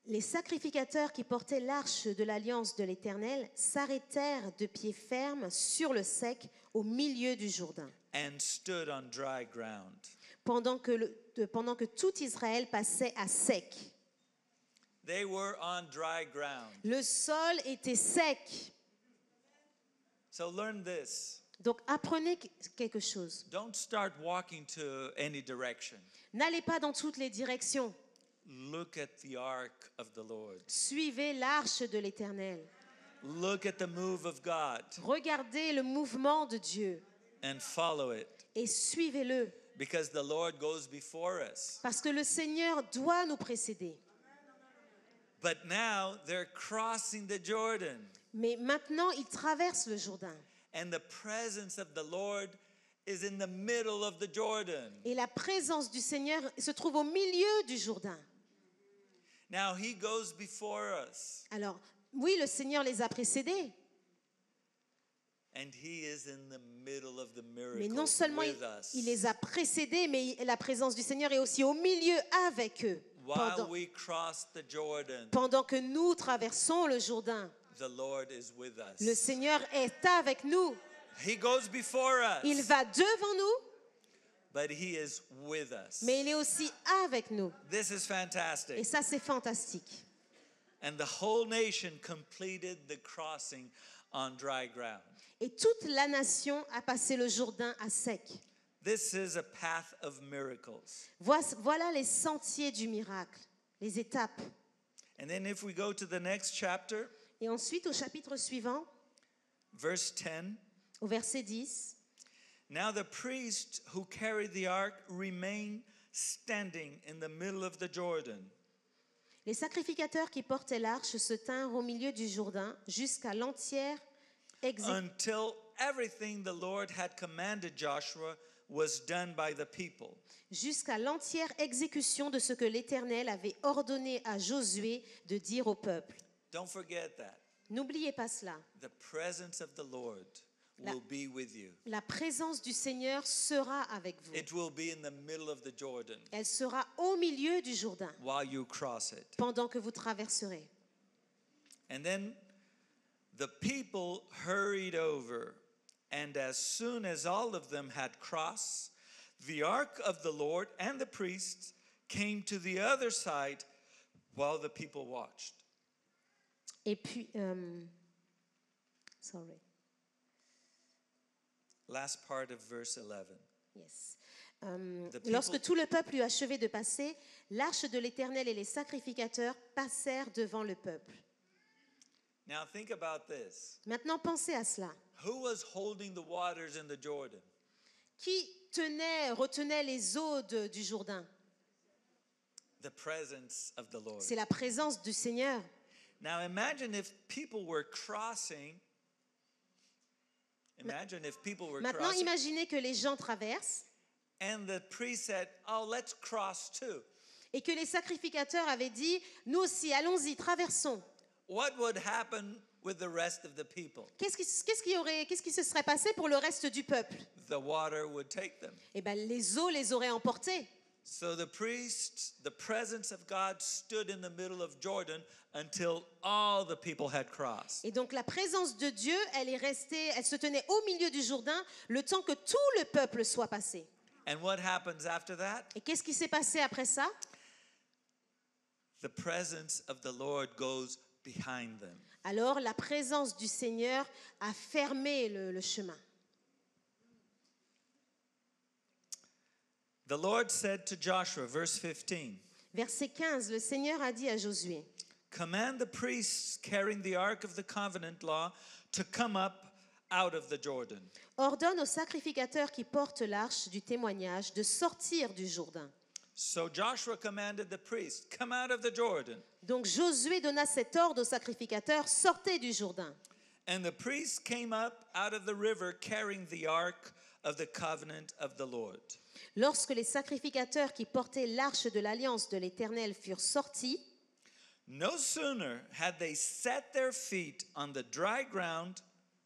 C: les sacrificateurs qui portaient l'arche de l'alliance de l'Éternel s'arrêtèrent de pied ferme sur le sec au milieu du Jourdain,
B: And stood on dry ground.
C: pendant que tout Israël passait à sec.
B: They were on dry ground.
C: Le sol était sec.
B: So learn this.
C: Donc apprenez quelque chose.
B: Don't start walking to any direction.
C: N'allez pas dans toutes les directions.
B: Look at the ark of the Lord.
C: Suivez l'arche de l'Éternel.
B: Look at the move of God
C: Regardez le mouvement de Dieu
B: and follow it,
C: et suivez-le.
B: because the Lord goes before us.
C: Parce que le Seigneur doit nous précéder.
B: But now they're crossing the Jordan,
C: Mais maintenant, il traverse le Jourdain.
B: and the presence of the Lord is in the middle of the Jordan.
C: Et la présence du Seigneur se trouve au milieu du Jourdain.
B: Now he goes before us,
C: Alors, oui, le Seigneur les a précédés.
B: and he is in the middle of the
C: Mais
B: miracle
C: non seulement
B: with us.
C: il les a précédés, mais la présence du Seigneur est aussi au milieu avec eux.
B: While we cross the Jordan,
C: Pendant que nous traversons le Jourdain,
B: the Lord is with
C: le
B: us.
C: Seigneur est avec nous.
B: He goes before
C: Il
B: us,
C: va devant nous,
B: but he is with us.
C: mais il est aussi avec nous.
B: This is
C: Et
B: fantastic.
C: ça, c'est fantastique.
B: And the whole nation completed the crossing on dry ground.
C: Et toute la nation a passé le Jourdain à sec.
B: This is a path of miracles.
C: Voilà les sentiers du miracle, les étapes.
B: And then if we go to the next chapter,
C: Et ensuite, au chapitre suivant,
B: verse 10,
C: au verset 10,
B: now the priests who carried the ark remained standing in the middle of the Jordan.
C: les sacrificateurs qui portaient l'arche se tinrent au milieu du Jourdain jusqu'à l'entière exécution.
B: Until everything the Lord had commanded Joshua was done by the people.
C: Jusqu'à l'entière exécution de ce que l'Éternel avait ordonné à Josué de dire au peuple.
B: Don't forget that.
C: N'oubliez pas cela.
B: The presence of the Lord
C: La-
B: will be with you.
C: La présence du Seigneur sera avec vous.
B: It will be in the middle of the Jordan
C: Elle sera au milieu du Jourdain
B: while you cross it.
C: pendant que vous traverserez.
B: And then the people hurried over, and as soon as all of them had crossed, the ark of the Lord and the priests came to the other side while the people watched.
C: Et puis, sorry,
B: Last part of verse 11.
C: yes.
B: The people-
C: Lorsque tout le peuple eut achevé de passer, l'arche de l'Éternel et les sacrificateurs passèrent devant le peuple.
B: Now think about this.
C: Maintenant, pensez à cela.
B: Who was holding the waters in the Jordan?
C: Qui retenait les eaux du Jourdain?
B: The presence of the Lord.
C: C'est la présence du Seigneur.
B: Now imagine if people were crossing. Imagine if people were
C: Maintenant,
B: crossing
C: imaginez que les gens traversent
B: and the priest said, "Oh, let's cross too."
C: et que les sacrificateurs avaient dit, nous aussi, allons-y, traversons.
B: What would happen with the rest of the people?
C: Qu'est-ce qui se serait passé pour le reste du peuple?
B: The water would take them.
C: Eh bien, les eaux les auraient emportés.
B: So the priests, the presence of God stood in the middle of Jordan until all the people had crossed.
C: Et donc la présence de Dieu, elle se tenait au milieu du Jourdain le temps que tout le peuple soit passé.
B: And what happens after that?
C: Et qu'est-ce qui s'est passé après ça?
B: The presence of the Lord goes behind them.
C: Alors la présence du Seigneur a fermé le chemin.
B: The Lord said to Joshua, verse 15,
C: Verset 15, le Seigneur a dit à Josué,
B: command the priests carrying the ark of the covenant law to come up out of the Jordan.
C: ordonne aux sacrificateurs qui portent l'arche du témoignage de sortir du Jourdain.
B: So Joshua commanded the priests, come out of the Jordan.
C: Donc Josué donna cet ordre aux sacrificateurs, sortez du Jourdain.
B: And the priests came up out of the river carrying the ark of the covenant of the Lord.
C: Lorsque les sacrificateurs qui portaient l'arche de l'alliance de l'Éternel furent sortis,
B: No sooner had they set their feet on the dry ground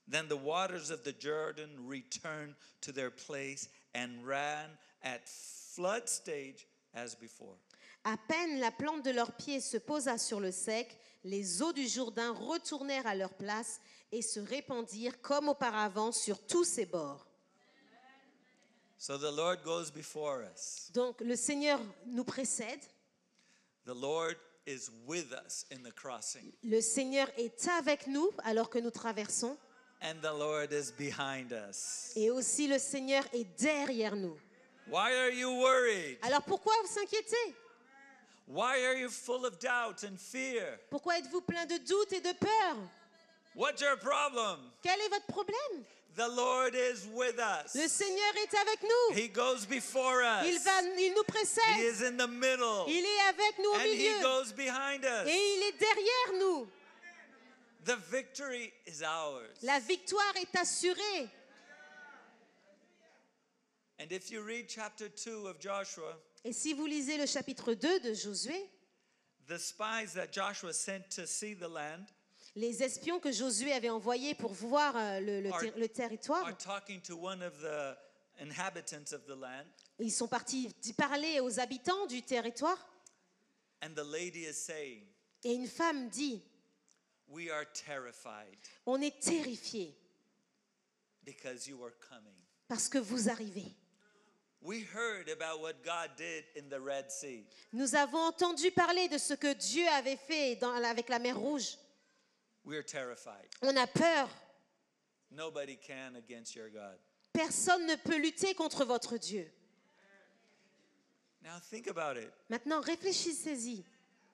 B: than the waters of the Jordan returned to their place and ran at flood stage as before.
C: à peine la plante de leurs pieds se posa sur le sec, les eaux du Jourdain retournèrent à leur place et se répandirent comme auparavant sur tous ses bords.
B: So the Lord goes before us.
C: Donc le Seigneur nous précède,
B: The Lord is with us in the crossing.
C: le Seigneur est avec nous alors que nous traversons,
B: And the Lord is behind us.
C: et aussi le Seigneur est derrière nous.
B: Why are you worried?
C: Alors pourquoi vous inquiétez?
B: Why are you full of doubt and fear?
C: Pourquoi êtes-vous plein de doutes et de peur?
B: What's your problem?
C: Quel est votre problème?
B: The Lord is with us.
C: Le Seigneur est avec nous.
B: He goes before us.
C: Il nous
B: He
C: précède.
B: is in the middle.
C: Il est avec nous au
B: And He
C: milieu.
B: goes behind us.
C: Et il est derrière nous.
B: The victory is ours.
C: La victoire est assurée.
B: And if you read chapter 2 of Joshua,
C: Et si vous lisez le chapitre 2 de Josué,
B: the spies that Joshua sent to see the land
C: les espions que Josué avait envoyés pour voir le territoire,
B: are talking to one of the inhabitants of the land.
C: ils sont partis parler aux habitants du territoire.
B: And the lady is saying,
C: Et une femme dit,
B: we are terrified
C: on est terrifiés
B: because you are coming.
C: parce que vous arrivez.
B: We heard about what God did in the Red Sea.
C: Nous avons entendu parler de ce que Dieu avait fait avec la mer Rouge.
B: We are terrified.
C: On a peur.
B: Nobody can against your God.
C: Personne ne peut lutter contre votre Dieu.
B: Now think about it.
C: Maintenant, réfléchissez-y.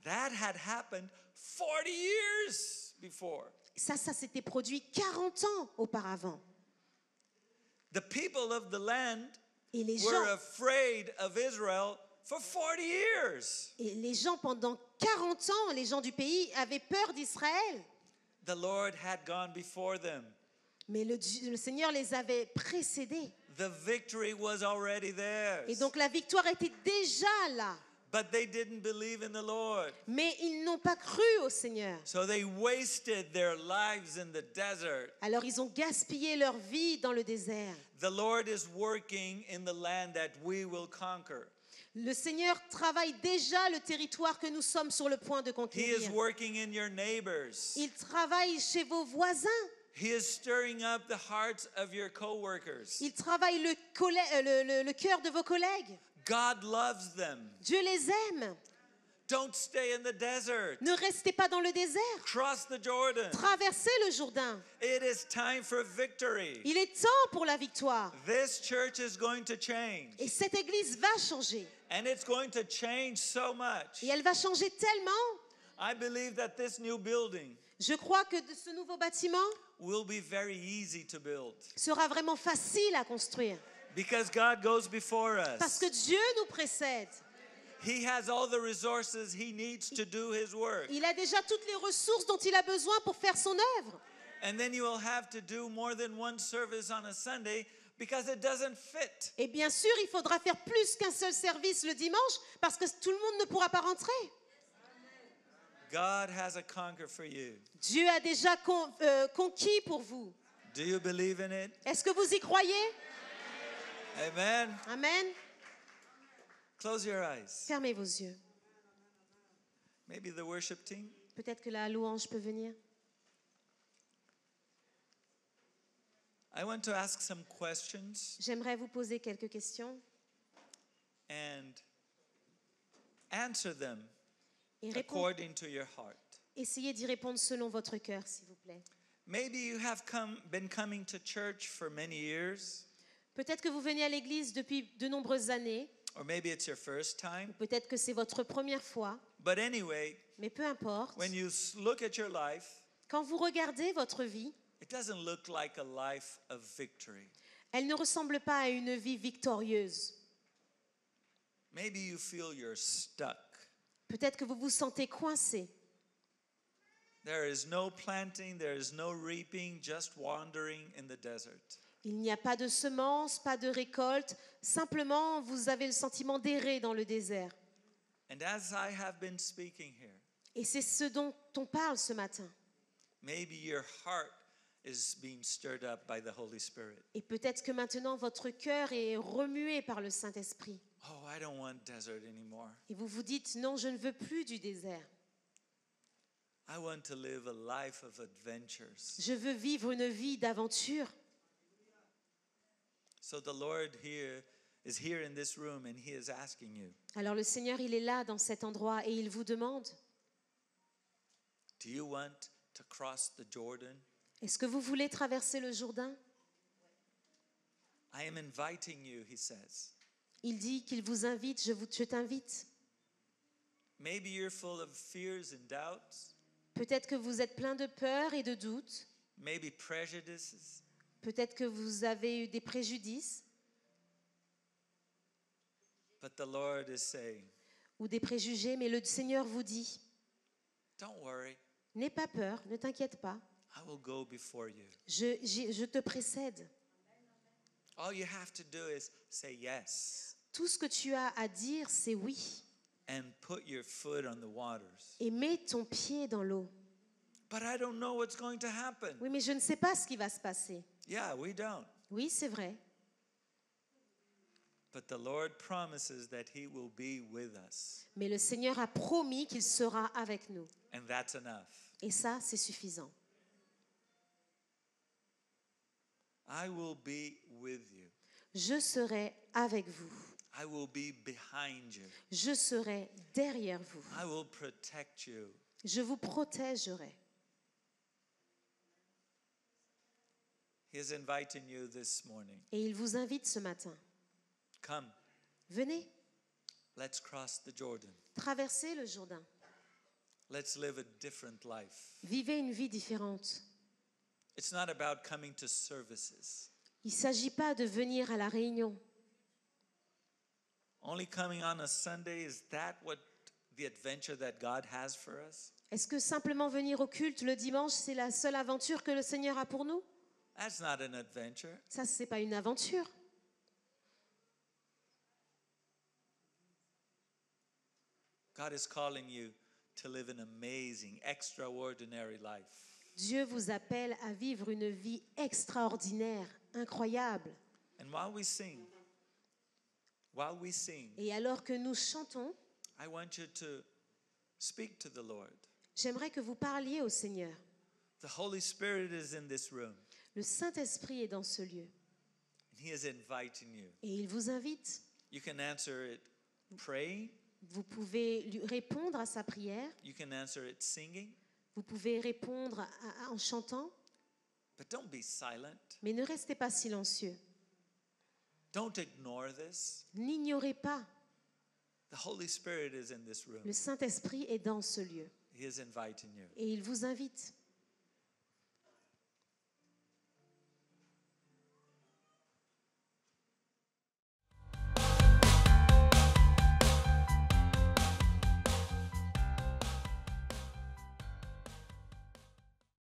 B: That had happened 40 years before.
C: Ça s'était produit 40 ans auparavant.
B: The people of the land
C: Et les
B: were
C: gens,
B: afraid of Israel for 40 years.
C: pendant 40 ans, les gens du pays avaient peur d'Israël.
B: The Lord had gone before them.
C: Mais le Seigneur les avait précédés.
B: The victory was already theirs.
C: Et donc la victoire était déjà là.
B: But they didn't believe in the Lord.
C: Mais ils n'ont pas cru au Seigneur.
B: So they wasted their lives in the desert.
C: Alors ils ont gaspillé leur vie dans le désert.
B: The Lord is working in the land that we will conquer.
C: Le Seigneur travaille déjà le territoire que nous sommes sur le point de
B: He is
C: conquérir.
B: working in your neighbors.
C: Il travaille chez vos voisins.
B: He is stirring up the hearts of your coworkers.
C: Il travaille le cœur de vos collègues.
B: God loves them.
C: Dieu les aime.
B: Don't stay in the desert.
C: Ne restez pas dans le désert.
B: Cross the Jordan.
C: Traversez le Jourdain.
B: It is time for victory.
C: Il est temps pour la victoire.
B: This church is going to change.
C: Et cette église va changer.
B: And it's going to change so much.
C: Et elle va changer tellement.
B: I believe that this new building
C: Je crois que ce nouveau bâtiment
B: will be very easy to build
C: sera vraiment facile à construire.
B: because God goes before
C: Parce
B: us.
C: que Dieu nous précède.
B: He has all the resources he needs to do his work.
C: Il a déjà toutes les ressources dont il a besoin pour faire son œuvre.
B: And then you will have to do more than one service on a Sunday because it doesn't fit.
C: Et bien sûr, il faudra faire plus qu'un seul service le dimanche parce que tout le monde ne pourra pas rentrer.
B: God has a conquer for you.
C: Dieu a déjà conquis pour vous.
B: Do you believe in it?
C: Est-ce que vous y croyez?
B: Amen.
C: Amen.
B: Close your eyes.
C: Fermez vos yeux.
B: Maybe the worship team.
C: Peut-être que la louange peut venir.
B: I want to ask some questions
C: J'aimerais vous poser quelques questions
B: and answer them
C: et répondre,
B: according to your heart.
C: essayez d'y répondre selon votre cœur, s'il vous plaît.
B: Maybe you have been coming to church for many years,
C: Peut-être que vous venez à l'église depuis de nombreuses années,
B: or maybe it's your first time.
C: peut-être que c'est votre première fois,
B: But anyway,
C: mais peu importe.
B: when you look at your life,
C: Quand vous regardez votre vie,
B: it doesn't look like a life of victory.
C: elle ne ressemble pas à une vie victorieuse.
B: Maybe you feel you're stuck.
C: Peut-être que vous vous sentez coincé.
B: There is no planting, there is no reaping, just wandering in the desert.
C: Il n'y a pas de semences, pas de récolte. Simplement, vous avez le sentiment d'errer dans le désert.
B: And as I have been speaking here,
C: Et c'est ce dont on parle ce matin.
B: maybe your heart is being stirred up by the Holy Spirit.
C: Et peut-être que maintenant, votre cœur est remué par le Saint-Esprit.
B: Oh, I don't want desert anymore.
C: Et vous vous dites, non, je ne veux plus du désert.
B: I want to live a life of adventures.
C: Je veux vivre une vie d'aventure.
B: So the Lord here is here in this room and he is asking you,
C: Alors le Seigneur, il est là dans cet endroit et il vous demande,
B: do you want to cross the Jordan?
C: est-ce que vous voulez traverser le Jourdain?
B: I am inviting you, he says.
C: Il dit qu'il vous invite, je t'invite.
B: Maybe you're full of fears and doubts,
C: Peut-être que vous êtes plein de peur et de doutes.
B: maybe prejudices,
C: Peut-être que vous avez eu des préjudices
B: but the Lord is saying,
C: ou des préjugés, mais le Seigneur vous dit,
B: don't worry,
C: n'aie pas peur, ne t'inquiète pas,
B: I will go before you.
C: je te précède.
B: All you have to do is say yes
C: Tout ce que tu as à dire, c'est oui.
B: and put your foot on the waters.
C: Et mets ton pied dans l'eau.
B: But I don't know what's going to happen.
C: Oui, mais je ne sais pas ce qui va se passer.
B: Yeah, we don't.
C: Oui, c'est vrai.
B: But the Lord promises that he will be with us.
C: Mais le Seigneur a promis qu'il sera avec nous.
B: And that's enough.
C: Et ça, c'est suffisant.
B: I will be with you.
C: Je serai avec vous.
B: I will be behind you.
C: Je serai derrière vous.
B: I will protect you.
C: Je vous protégerai.
B: He is inviting you this morning.
C: Et il vous invite ce matin.
B: Come,
C: Venez,
B: let's cross the Jordan.
C: traversez le Jourdain.
B: Let's live a different life.
C: Vivez une vie différente.
B: It's not about coming to services.
C: Il ne s'agit pas de venir à la réunion.
B: Only coming on a Sunday, is that what the adventure that God has for us?
C: Est-ce que simplement venir au culte le dimanche, c'est la seule aventure que le Seigneur a pour nous?
B: That's not an adventure.
C: Ça, ce n'est pas une aventure.
B: God is calling you to live an amazing, extraordinary life.
C: Dieu vous appelle à vivre une vie extraordinaire, incroyable.
B: And while we sing,
C: Et alors que nous chantons,
B: I want you to speak to the Lord.
C: j'aimerais que vous parliez au Seigneur.
B: The Holy Spirit is in this room,
C: Le Saint-Esprit est dans ce lieu
B: and He is inviting you.
C: et il vous invite.
B: You can answer it praying,
C: Vous pouvez lui répondre à sa prière,
B: you can answer it singing,
C: vous pouvez répondre en chantant,
B: but don't be silent.
C: mais ne restez pas silencieux.
B: Don't ignore this.
C: N'ignorez pas,
B: The Holy Spirit is in this room.
C: le Saint-Esprit est dans ce lieu
B: He is inviting you.
C: et il vous invite.